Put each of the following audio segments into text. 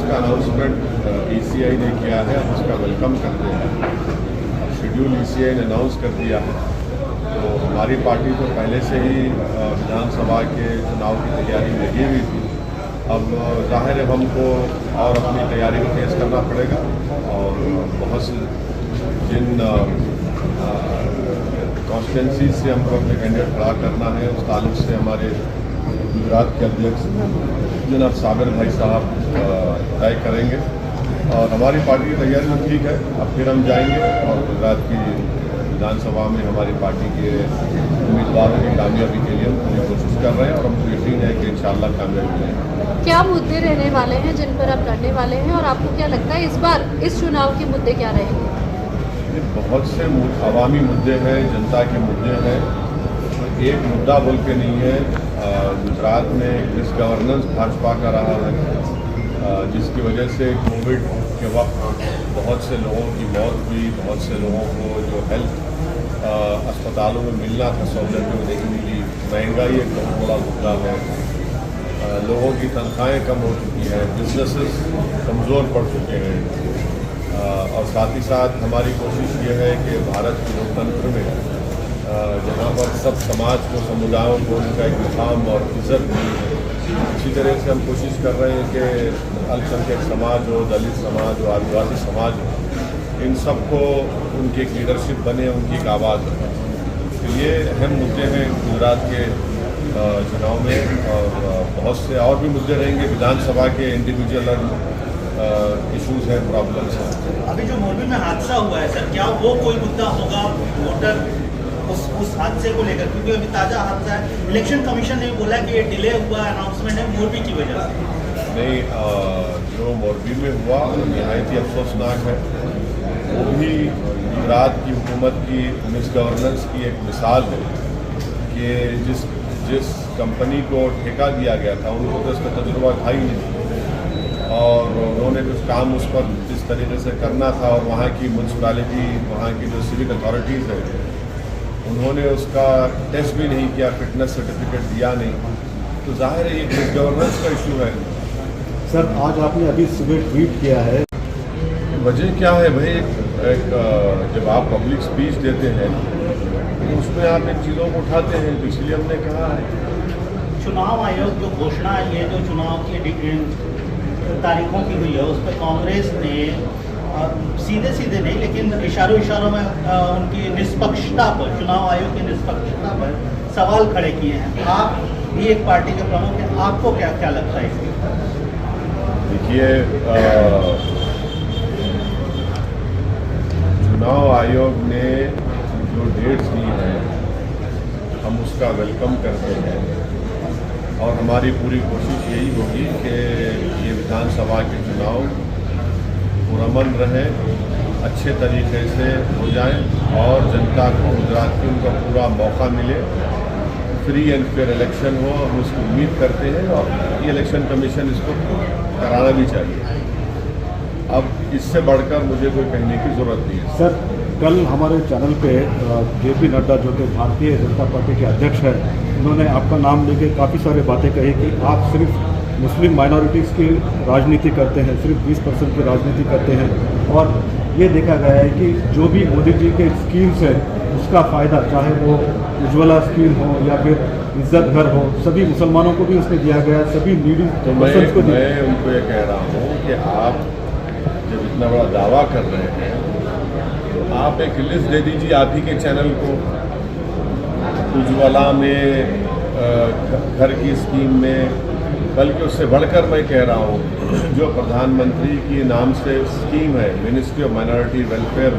का announcement ECI ने किया है, हम उसका वेलकम करते हैं। शेड्यूल ईसीआई ने अनाउंस कर दिया है, तो हमारी पार्टी तो पहले से ही विधानसभा के चुनाव की तैयारी में लगी हुई थी। अब जाहिर है हमको और अपनी तैयारी को तेज़ करना पड़ेगा और बहुत से जिन कॉन्स्टिट्यूंसी से हमको अपने कैंडिडेट खड़ा करना है उस ताल्लुक से हमारे गुजरात के अध्यक्ष जनाब साबिर भाई साहब तय करेंगे और हमारी पार्टी की तैयारी में ठीक है। अब फिर हम जाएंगे और गुजरात की विधानसभा में हमारी पार्टी के उम्मीदवारों की कामयाबी के लिए हम पूरी कोशिश कर रहे हैं और हमको यकीन है कि इंशाअल्लाह कामयाबी मिलेगी। क्या मुद्दे रहने वाले हैं जिन पर आप लड़ने वाले हैं और आपको क्या लगता है इस बार इस चुनाव के मुद्दे क्या रहेंगे? बहुत से अवामी मुद्दे हैं, जनता के मुद्दे हैं। एक मुद्दा बोल के नहीं है। गुजरात में डिसगवर्नेंस भाजपा का रहा है, जिसकी वजह से कोविड के वक्त बहुत से लोगों की मौत हुई, बहुत से लोगों को जो हेल्थ अस्पतालों में मिलना था सहूलतें नहीं मिली। महंगाई एक बहुत बड़ा मुद्दा है। लोगों की तनख्वाहें कम हो चुकी हैं, बिजनेसेस कमज़ोर पड़ चुके हैं और साथ ही साथ हमारी कोशिश ये है कि भारत के लोकतंत्र में जहाँ पर सब समाज को, समुदायों को उनका एक मुकाम और इज्जत मिली है, इसी तरह से हम कोशिश कर रहे हैं कि अल्पसंख्यक समाज हो, दलित समाज हो, आदिवासी समाज हो, इन सबको उनकी एक लीडरशिप बने, उनकी एक आवाज़ बने। तो ये अहम मुद्दे हैं गुजरात के चुनाव में और बहुत से और भी मुद्दे रहेंगे। विधानसभा के इंडिविजुअल इशूज़ हैं, प्रॉब्लम्स हैं। अभी जो मोरबी में हादसा हुआ है सर, क्या वो कोई मुद्दा होगा वोटर उस हादसे को लेकर? क्योंकि अभी ताज़ा हादसा है, इलेक्शन कमीशन ने बोला कि ये डिले हुआ अनाउंसमेंट है मोरबी की वजह से। नहीं, जो मोरबी में हुआ नहायत ही अफसोसनाक है। वो भी गुजरात की हुकूमत की मिसगवर्नेंस की एक मिसाल है कि जिस कंपनी को ठेका दिया गया था उनको तो इसका तजुर्बा था ही नहीं और उन्होंने कुछ काम उस पर जिस तरीके से करना था और वहाँ की म्यूनसिपालिटी, वहाँ की जो सिविक अथॉरिटीज़ है उन्होंने उसका टेस्ट भी नहीं किया, फिटनेस सर्टिफिकेट दिया नहीं, तो जाहिर है ये मिसगवर्नेंस का इशू है। सर, आज आपने अभी सुबह ट्वीट किया है, वजह क्या है भाई? एक जब आप पब्लिक स्पीच देते हैं तो उसमें आप इन चीज़ों को उठाते हैं, तो इसलिए हमने कहा है। चुनाव आयोग जो घोषणा ये जो चुनाव की तारीखों की हुई है उस पर कांग्रेस ने सीधे नहीं लेकिन इशारों में उनकी निष्पक्षता पर, चुनाव आयोग की निष्पक्षता पर सवाल खड़े किए हैं। आप भी एक पार्टी के प्रमुख हैं, आपको क्या लगता है इसकी? देखिए, चुनाव आयोग ने जो डेट्स दी हैं हम उसका वेलकम करते हैं और हमारी पूरी कोशिश यही होगी कि ये विधानसभा के चुनाव पुरअमन रहे, अच्छे तरीके से हो जाएं और जनता को गुजरात की उनका पूरा मौका मिले, फ्री एंड फेयर इलेक्शन हो। हम उसकी उम्मीद करते हैं और ये इलेक्शन कमीशन इसको कराना भी चाहिए। अब इससे बढ़कर मुझे कोई कहने की ज़रूरत नहीं है। सर, कल हमारे चैनल पे जेपी नड्डा जो कि भारतीय जनता पार्टी के अध्यक्ष हैं, उन्होंने आपका नाम लेके काफ़ी सारी बातें कही कि आप सिर्फ मुस्लिम माइनॉरिटीज़ की राजनीति करते हैं, सिर्फ 20% की राजनीति करते हैं और ये देखा गया है कि जो भी मोदी जी के स्कीम्स हैं उसका फ़ायदा, चाहे वो उज्ज्वला स्कीम हो या फिर इज्जत घर हो, सभी मुसलमानों को भी उसमें दिया गया, सभी नीडी पर्सन्स को दिया। मैं उनको ये कह रहा हूँ कि आप जब इतना बड़ा दावा कर रहे हैं तो आप एक लिस्ट दे दीजिए आप ही के चैनल को, उज्ज्वला में, घर की स्कीम में, बल्कि उससे बढ़कर मैं कह रहा हूँ जो प्रधानमंत्री के नाम से स्कीम है मिनिस्ट्री ऑफ माइनॉरिटी वेलफेयर,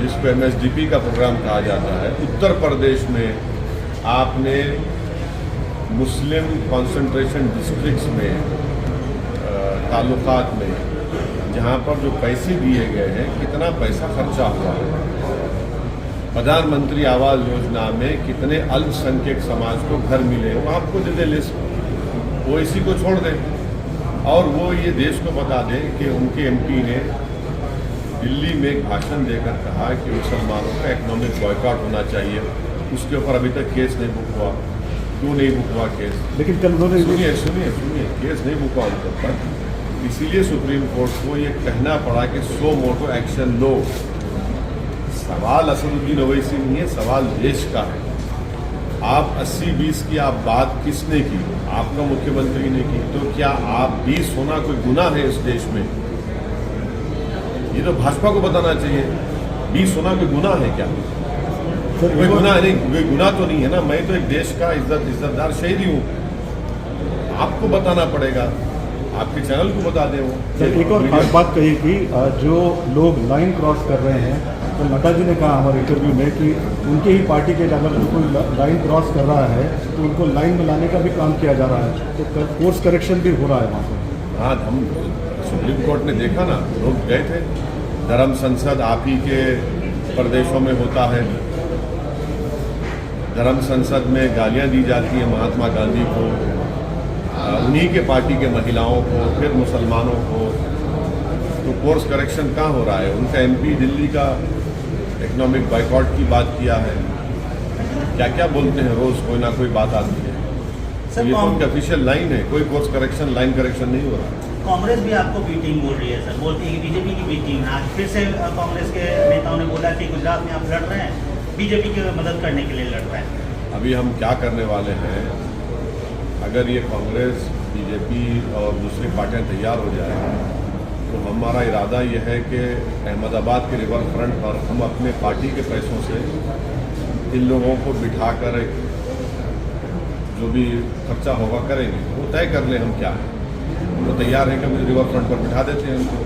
जिसको MSDP का प्रोग्राम कहा जाता है, उत्तर प्रदेश में आपने मुस्लिम कॉन्सेंट्रेशन डिस्ट्रिक्ट्स में, ताल्लुकात में, जहाँ पर जो पैसे दिए गए हैं कितना पैसा खर्चा हुआ है, प्रधानमंत्री आवास योजना में कितने अल्पसंख्यक समाज को घर मिले, वो आपको दे दे लिस्ट, वो इसी को छोड़ दें और वो ये देश को बता दें कि उनके MP ने दिल्ली में एक भाषण देकर कहा कि मुसलमानों का इकोनॉमिक बॉयकॉट होना चाहिए, उसके ऊपर अभी तक केस नहीं बुक हुआ। क्यों नहीं बुक हुआ केस? लेकिन कल उन्होंने सुनिए, केस नहीं बुक हुआ उनके ऊपर, इसीलिए सुप्रीम कोर्ट को ये कहना पड़ा कि सो मोटो एक्शन लो। सवाल असदुद्दीन ओवैसी नहीं है, सवाल देश का है। आप 80-20 की आप बात किसने की? आपका मुख्यमंत्री ने की। तो क्या आप 20 होना कोई गुनाह है इस देश में? ये तो भाजपा को बताना चाहिए। 20 होना कोई गुनाह है क्या? कोई गुनाह नहीं, कोई गुनाह तो नहीं है ना। मैं तो एक देश का इज्जतदार शहीदी हूँ। आपको बताना पड़ेगा, आपके चैनल को बता दें वो। सर एक और खास बात कही कि जो लोग लाइन क्रॉस कर रहे हैं, तो नड्डा जी ने कहा हमारे इंटरव्यू में कि उनके ही पार्टी के अगर कोई लाइन क्रॉस कर रहा है तो उनको लाइन में लाने का भी काम किया जा रहा है, तो कोर्स करेक्शन भी हो रहा है वहाँ पर। हाँ, हम सुप्रीम कोर्ट ने देखा ना, लोग गए थे। धर्म संसद आप ही के प्रदेशों में होता है। धर्म संसद में गालियाँ दी जाती हैं महात्मा गांधी को, उन्हीं के पार्टी के महिलाओं को, फिर मुसलमानों को। तो कोर्स करेक्शन कहाँ हो रहा है? उनका एमपी दिल्ली का इकोनॉमिक बाइकआउट की बात किया है। क्या क्या बोलते हैं, रोज कोई ना कोई बात आती है। सर, ये तो उनकी ऑफिशियल लाइन है, कोई कोर्स करेक्शन, लाइन करेक्शन नहीं हो रहा। कांग्रेस भी आपको बी टीम बोल रही है सर, बोलती है कि बीजेपी की बी टीम है। आज फिर से कांग्रेस के नेताओं ने बोला कि गुजरात में आप लड़ रहे हैं, बीजेपी की मदद करने के लिए लड़ रहे हैं। अभी हम क्या करने वाले हैं, अगर ये कांग्रेस, बीजेपी और दूसरी पार्टियां तैयार हो जाए तो हमारा इरादा ये है कि अहमदाबाद के रिवर फ्रंट पर हम अपने पार्टी के पैसों से इन लोगों को बिठाकर जो भी खर्चा होगा करेंगे। वो तय कर लें हम क्या है। वो तैयार है कि हम रिवर फ्रंट पर बिठा देते हैं उनको।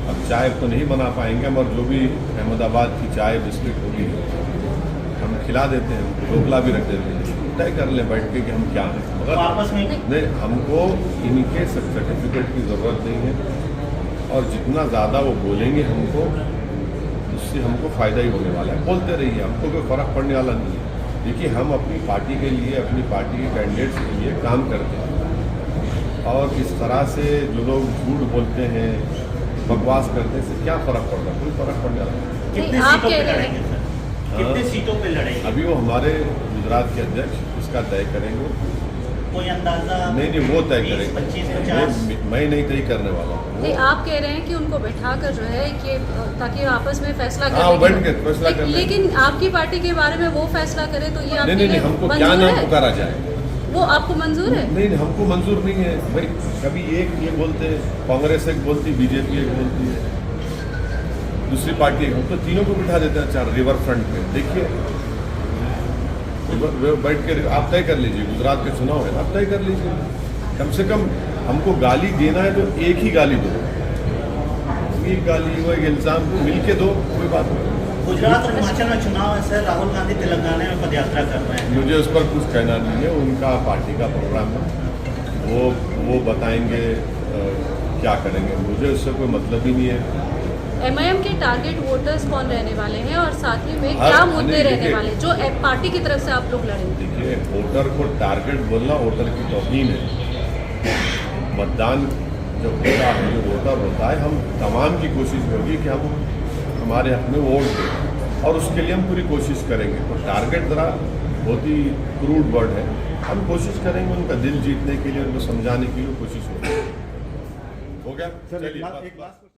अब चाय तो नहीं बना पाएंगे हम, और जो भी अहमदाबाद की चाय बिस्किट होगी हम खिला देते हैं, ढोकला भी रख देते हैं। तय कर लें बैठ के कि हम क्या हैं। मगर आपस में नहीं, हमको इनके सर्टिफिकेट की ज़रूरत नहीं है। और जितना ज़्यादा वो बोलेंगे हमको, उससे हमको फ़ायदा ही होने वाला है। बोलते रहिए, हमको कोई फ़र्क पड़ने वाला नहीं है। देखिए, हम अपनी पार्टी के लिए, अपनी पार्टी के कैंडिडेट्स के लिए काम करते हैं, और इस तरह से जो लोग झूठ बोलते हैं, बकवास करते हैं, इससे क्या फ़र्क पड़ रहा है? कोई फ़र्क पड़ने वाला नहीं। कितने आप सीटों कह पे रहे लड़ेंगे सर? कितने सीटों पे लड़ेंगे? अभी वो हमारे गुजरात के अध्यक्ष इसका तय करेंगे। कोई अंदाजा? नहीं, वो तय 20, करेंगे। 25, 50? मैं नहीं तय करने वाला हूँ। नहीं, आप कह रहे हैं कि उनको बैठाकर जो है कि ताकि आपस में फैसला हाँ, वो बैठ के फैसला कर लें। लेकिन आपकी पार्टी के बारे में वो फैसला करे तो ये आपके नहीं, लिए हमको क्या मंजूर नाम है? पुकारा जाए, वो आपको मंजूर है? नहीं, हमको मंजूर नहीं है भाई। कभी एक ये बोलते, कांग्रेस एक बोलती, बीजेपी एक बोलती है, दूसरी पार्टी एक। हम तो तीनों को बिठा देते हैं चार रिवर फ्रंट पे। देखिए, बैठ के आप तय कर लीजिए। गुजरात के चुनाव है, आप तय कर लीजिए। कम से कम हमको गाली देना है तो एक ही गाली दो, एक गाली वो एक इल्ज़ाम मिल के दो, कोई बात नहीं। गुजरात और हिमाचल में चुनाव है सर, राहुल गांधी तेलंगाना में पदयात्रा कर रहे हैं। मुझे उस पर कुछ कहना नहीं है, उनका पार्टी का प्रोग्राम है, वो बताएंगे क्या करेंगे। मुझे उससे कोई मतलब ही नहीं है। एमआईएम के टारगेट वोटर्स कौन रहने वाले हैं और साथ ही में क्या मुद्दे रहने वाले जो पार्टी की तरफ से आप लोग लड़ेंगे? देखिए, वोटर को टारगेट बोलना वोटर की तौहीन है। मतदान जो होता है, जो वोटर होता है, हम तमाम की कोशिश होगी कि हम हमारे हक में वोट दें, और उसके लिए हम पूरी कोशिश करेंगे। तो टारगेट ज़रा बहुत ही क्रूड वर्ड है। हम कोशिश करेंगे उनका दिल जीतने के लिए, उनको समझाने के लिए कोशिश होगी। हो गया? चलिए।